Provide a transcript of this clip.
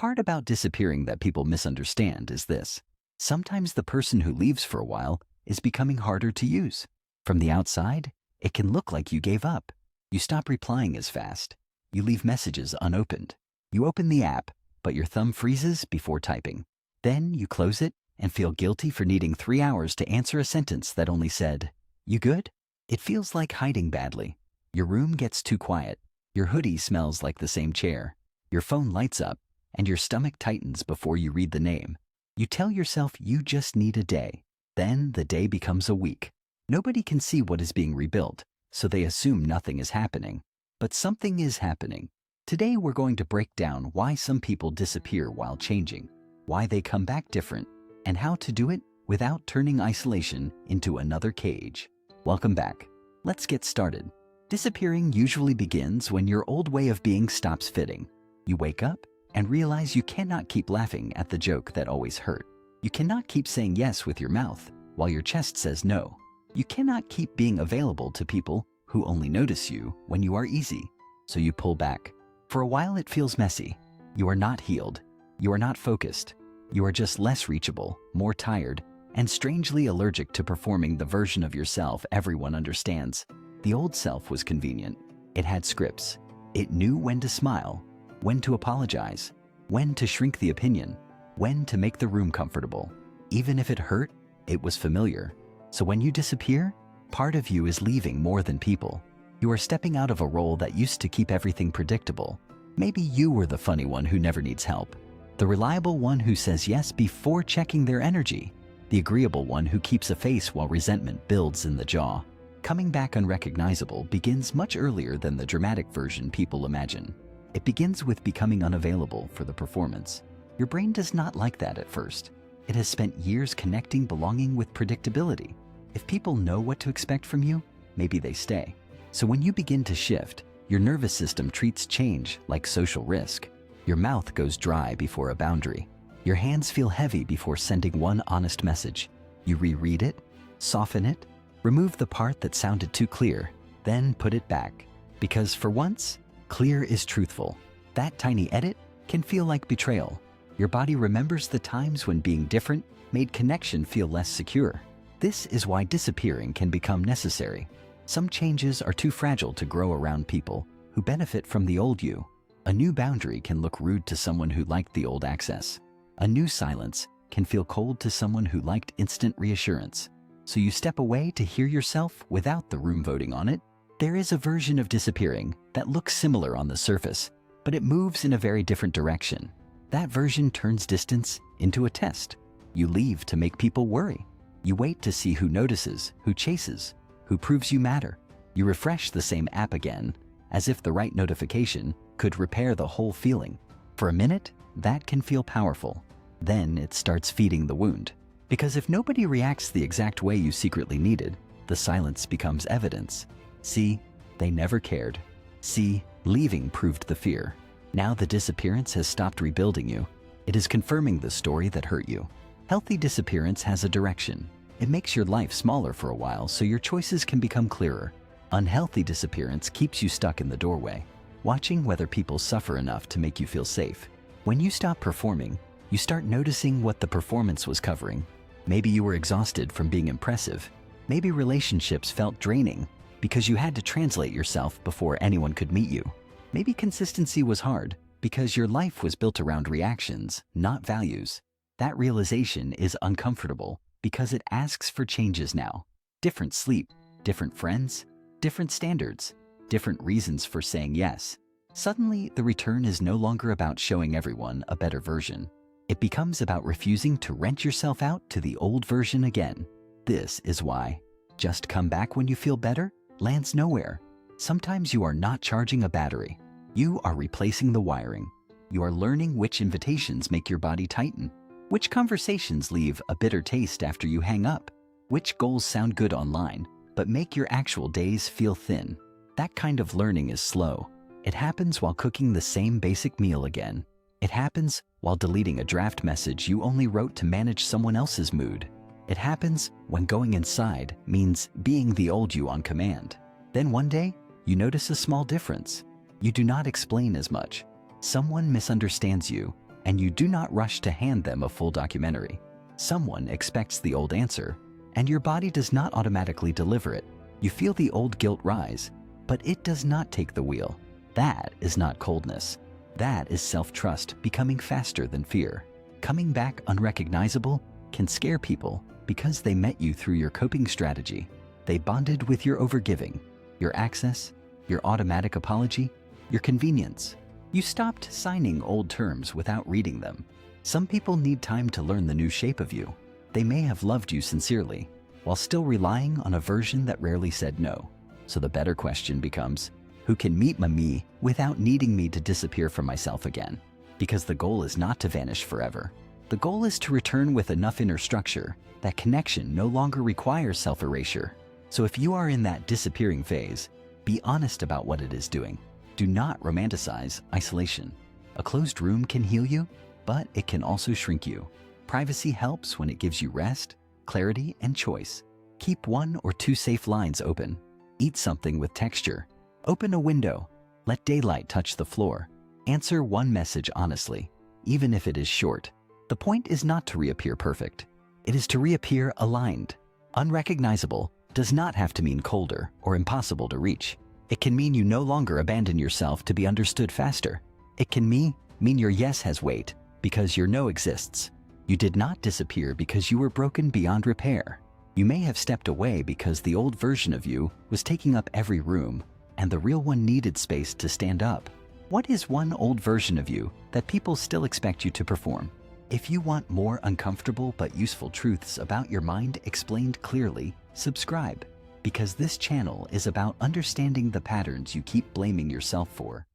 Part about disappearing that people misunderstand is this. Sometimes the person who leaves for a while is becoming harder to use. From the outside, it can look like you gave up. You stop replying as fast. You leave messages unopened. You open the app, but your thumb freezes before typing. Then you close it and feel guilty for needing 3 hours to answer a sentence that only said, "You good?" It feels like hiding badly. Your room gets too quiet. Your hoodie smells like the same chair. Your phone lights up, and your stomach tightens before you read the name. You tell yourself you just need a day. Then the day becomes a week. Nobody can see what is being rebuilt, so they assume nothing is happening. But something is happening. Today we're going to break down why some people disappear while changing, why they come back different, and how to do it without turning isolation into another cage. Welcome back. Let's get started. Disappearing usually begins when your old way of being stops fitting. You wake up and realize you cannot keep laughing at the joke that always hurt. You cannot keep saying yes with your mouth while your chest says no. You cannot keep being available to people who only notice you when you are easy. So you pull back. For a while it feels messy. You are not healed. You are not focused. You are just less reachable, more tired, and strangely allergic to performing the version of yourself everyone understands. The old self was convenient. It had scripts. It knew when to smile, when to apologize, when to shrink the opinion, when to make the room comfortable. Even if it hurt, it was familiar. So when you disappear, part of you is leaving more than people. You are stepping out of a role that used to keep everything predictable. Maybe you were the funny one who never needs help, the reliable one who says yes before checking their energy, the agreeable one who keeps a face while resentment builds in the jaw. Coming back unrecognizable begins much earlier than the dramatic version people imagine. It begins with becoming unavailable for the performance. Your brain does not like that at first. It has spent years connecting belonging with predictability. If people know what to expect from you, maybe they stay. So when you begin to shift, your nervous system treats change like social risk. Your mouth goes dry before a boundary. Your hands feel heavy before sending one honest message. You reread it, soften it, remove the part that sounded too clear, then put it back. Because for once, clear is truthful. That tiny edit can feel like betrayal. Your body remembers the times when being different made connection feel less secure. This is why disappearing can become necessary. Some changes are too fragile to grow around people who benefit from the old you. A new boundary can look rude to someone who liked the old access. A new silence can feel cold to someone who liked instant reassurance. So you step away to hear yourself without the room voting on it. There is a version of disappearing that looks similar on the surface, but it moves in a very different direction. That version turns distance into a test. You leave to make people worry. You wait to see who notices, who chases, who proves you matter. You refresh the same app again, as if the right notification could repair the whole feeling. For a minute, that can feel powerful. Then it starts feeding the wound. Because if nobody reacts the exact way you secretly needed, the silence becomes evidence. See, they never cared. See, leaving proved the fear. Now the disappearance has stopped rebuilding you. It is confirming the story that hurt you. Healthy disappearance has a direction. It makes your life smaller for a while so your choices can become clearer. Unhealthy disappearance keeps you stuck in the doorway, watching whether people suffer enough to make you feel safe. When you stop performing, you start noticing what the performance was covering. Maybe you were exhausted from being impressive. Maybe relationships felt draining because you had to translate yourself before anyone could meet you. Maybe consistency was hard because your life was built around reactions, not values. That realization is uncomfortable because it asks for changes now. Different sleep, different friends, different standards, different reasons for saying yes. Suddenly, the return is no longer about showing everyone a better version. It becomes about refusing to rent yourself out to the old version again. This is why just come back when you feel better lands nowhere. Sometimes you are not charging a battery. You are replacing the wiring. You are learning which invitations make your body tighten, which conversations leave a bitter taste after you hang up, which goals sound good online but make your actual days feel thin. That kind of learning is slow. It happens while cooking the same basic meal again. It happens while deleting a draft message you only wrote to manage someone else's mood. It happens when going inside means being the old you on command. Then one day, you notice a small difference. You do not explain as much. Someone misunderstands you, and you do not rush to hand them a full documentary. Someone expects the old answer, and your body does not automatically deliver it. You feel the old guilt rise, but it does not take the wheel. That is not coldness. That is self-trust becoming faster than fear. Coming back unrecognizable can scare people because they met you through your coping strategy. They bonded with your overgiving, your access, your automatic apology, your convenience. You stopped signing old terms without reading them. Some people need time to learn the new shape of you. They may have loved you sincerely, while still relying on a version that rarely said no. So the better question becomes, who can meet me without needing me to disappear from myself again? Because the goal is not to vanish forever. The goal is to return with enough inner structure that connection no longer requires self-erasure. So if you are in that disappearing phase, be honest about what it is doing. Do not romanticize isolation. A closed room can heal you, but it can also shrink you. Privacy helps when it gives you rest, clarity, and choice. Keep 1 or 2 safe lines open. Eat something with texture. Open a window. Let daylight touch the floor. Answer one message honestly, even if it is short. The point is not to reappear perfect. It is to reappear aligned. Unrecognizable does not have to mean colder or impossible to reach. It can mean you no longer abandon yourself to be understood faster. It can mean your yes has weight because your no exists. You did not disappear because you were broken beyond repair. You may have stepped away because the old version of you was taking up every room and the real one needed space to stand up. What is one old version of you that people still expect you to perform? If you want more uncomfortable but useful truths about your mind explained clearly, subscribe, because this channel is about understanding the patterns you keep blaming yourself for.